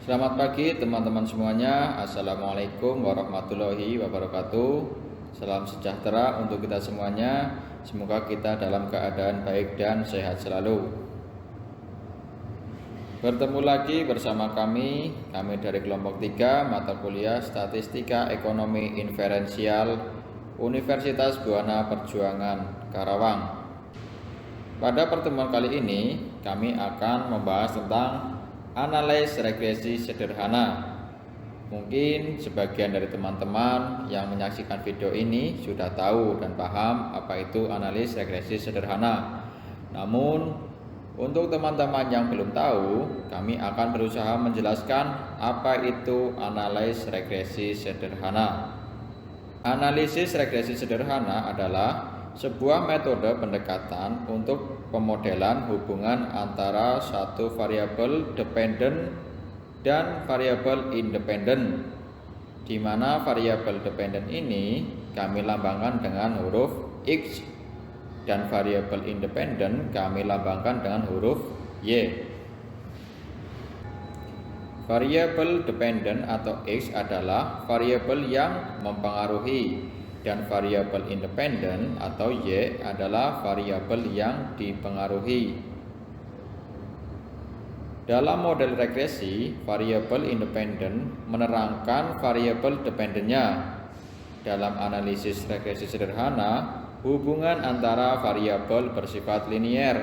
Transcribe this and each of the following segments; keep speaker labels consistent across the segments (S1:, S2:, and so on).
S1: Selamat pagi teman-teman semuanya. Assalamualaikum warahmatullahi wabarakatuh. Salam sejahtera untuk kita semuanya. Semoga kita dalam keadaan baik dan sehat selalu. Bertemu lagi bersama kami dari kelompok 3 mata kuliah Statistika Ekonomi Inferensial Universitas Buana Perjuangan Karawang. Pada pertemuan kali ini kami akan membahas tentang analisis regresi sederhana. Mungkin sebagian dari teman-teman yang menyaksikan video ini sudah tahu dan paham apa itu analisis regresi sederhana. Namun, untuk teman-teman yang belum tahu, kami akan berusaha menjelaskan apa itu analisis regresi sederhana. Analisis regresi sederhana adalah sebuah metode pendekatan untuk pemodelan hubungan antara satu variabel dependen dan variabel independen, di mana variabel dependen ini kami lambangkan dengan huruf X dan variabel independen kami lambangkan dengan huruf Y. Variabel dependen atau X adalah variabel yang mempengaruhi dan variabel independen atau Y adalah variabel yang dipengaruhi. Dalam model regresi, variabel independen menerangkan variabel dependennya. Dalam analisis regresi sederhana, hubungan antara variabel bersifat linier,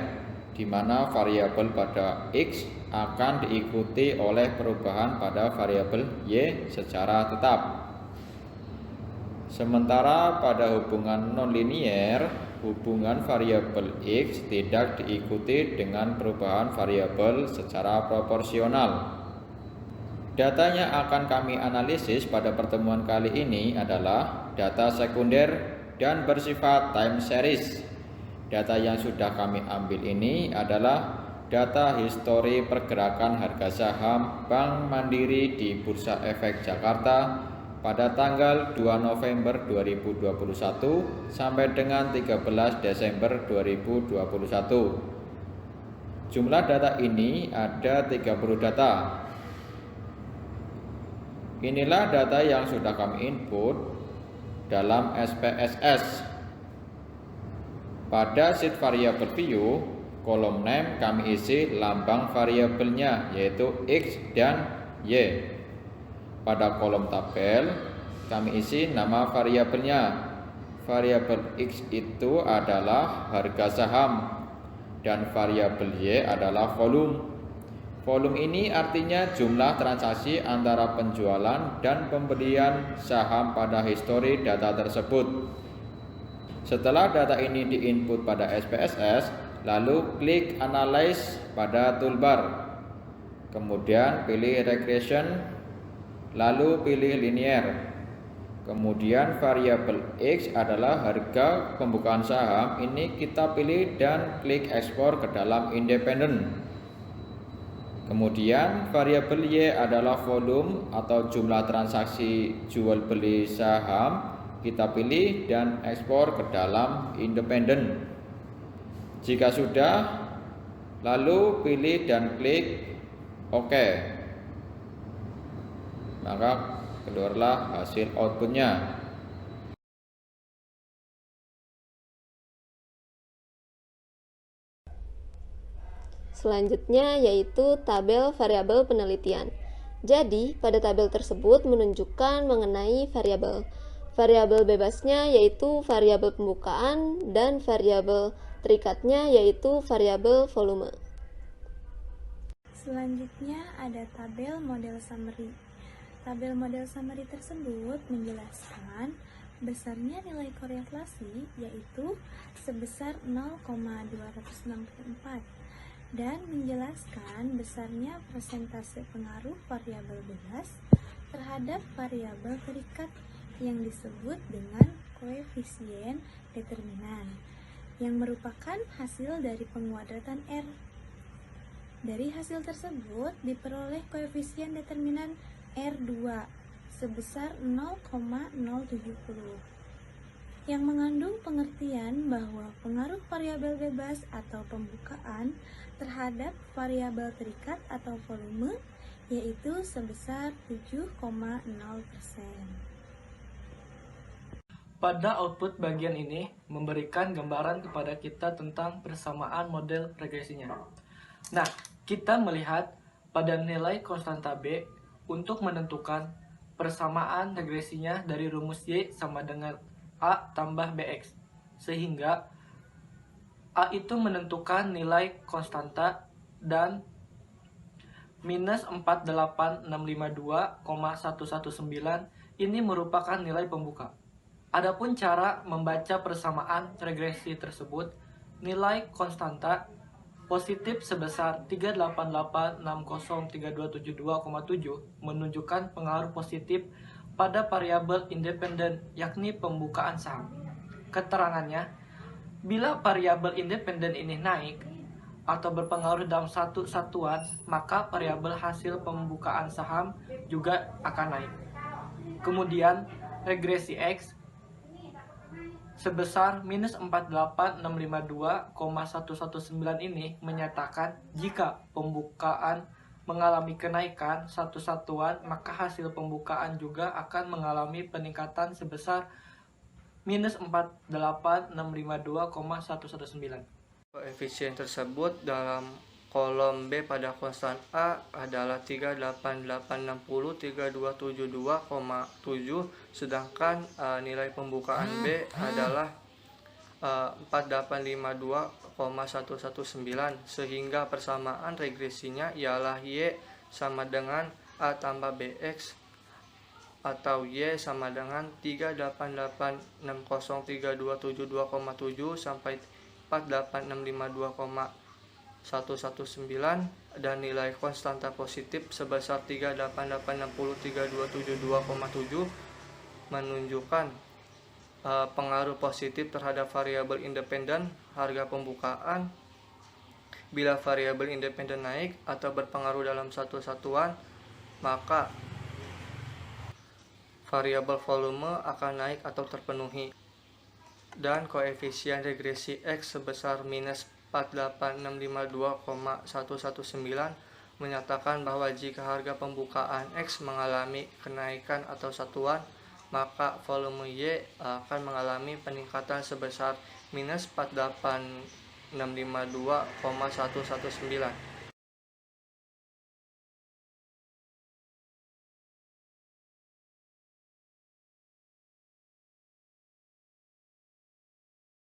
S1: di mana variabel pada X akan diikuti oleh perubahan pada variabel Y secara tetap. Sementara pada hubungan nonlinier, hubungan variabel X tidak diikuti dengan perubahan variabel secara proporsional. Datanya akan kami analisis pada pertemuan kali ini adalah data sekunder dan bersifat time series. Data yang sudah kami ambil ini adalah data histori pergerakan harga saham Bank Mandiri di Bursa Efek Jakarta pada tanggal 2 November 2021 sampai dengan 13 Desember 2021. Jumlah data ini ada 30 data. Inilah data yang sudah kami input dalam SPSS. Pada sheet variable view, kolom name kami isi lambang variabelnya yaitu X dan Y. Pada kolom tabel kami isi nama variabelnya. Variabel X itu adalah harga saham dan variabel Y adalah volume. Volume ini artinya jumlah transaksi antara penjualan dan pembelian saham pada histori data tersebut. Setelah data ini diinput pada SPSS, lalu klik Analyze pada toolbar. Kemudian pilih Regression, lalu pilih Linear. Kemudian variabel X adalah harga pembukaan saham. Ini kita pilih dan klik ekspor ke dalam independen. Kemudian variabel Y adalah volume atau jumlah transaksi jual beli saham. Kita pilih dan ekspor ke dalam independen. Jika sudah, lalu pilih dan klik OK. Maka keluarlah hasil outputnya.
S2: Selanjutnya yaitu tabel variabel penelitian. Jadi, pada tabel tersebut menunjukkan mengenai variabel. Variabel bebasnya yaitu variabel pembukaan dan variabel terikatnya yaitu variabel volume.
S3: Selanjutnya ada tabel model summary. Tabel model summary tersebut menjelaskan besarnya nilai korelasi yaitu sebesar 0,264 dan menjelaskan besarnya persentase pengaruh variabel bebas terhadap variabel terikat yang disebut dengan koefisien determinan yang merupakan hasil dari penguadratan R. Dari hasil tersebut diperoleh koefisien determinan R2 sebesar 0,070 yang mengandung pengertian bahwa pengaruh variabel bebas atau pembukaan terhadap variabel terikat atau volume yaitu sebesar 7,0%.
S4: Pada output bagian ini memberikan gambaran kepada kita tentang persamaan model regresinya. Nah, kita melihat pada nilai konstanta B untuk menentukan persamaan regresinya dari rumus Y sama dengan A tambah BX. Sehingga A itu menentukan nilai konstanta dan minus 48652,119 ini merupakan nilai pembuka. Adapun cara membaca persamaan regresi tersebut, nilai konstanta positif sebesar 388603272,7 menunjukkan pengaruh positif pada variabel independen yakni pembukaan saham. Keterangannya, bila variabel independen ini naik atau berpengaruh dalam satu satuan, maka variabel hasil pembukaan saham juga akan naik. Kemudian regresi X sebesar minus 48652,119 ini menyatakan jika pembukaan mengalami kenaikan satu satuan, maka hasil pembukaan juga akan mengalami peningkatan sebesar minus 48652,119.
S5: Koefisien tersebut dalam kolom B pada konstan A adalah 38860, 3272,7, sedangkan nilai pembukaan B adalah 4852,119, sehingga persamaan regresinya ialah Y sama dengan A tambah BX atau Y sama dengan 388603272,7 sampai 48652,119 dan nilai konstanta positif sebesar 388603272,7 menunjukkan pengaruh positif terhadap variabel independen harga pembukaan. Bila variabel independen naik atau berpengaruh dalam satu satuan, maka variabel volume akan naik atau terpenuhi. Dan koefisien regresi X sebesar minus 48652,119 menyatakan bahwa jika harga pembukaan X mengalami kenaikan atau satuan, maka volume Y akan mengalami peningkatan sebesar minus 48652,119.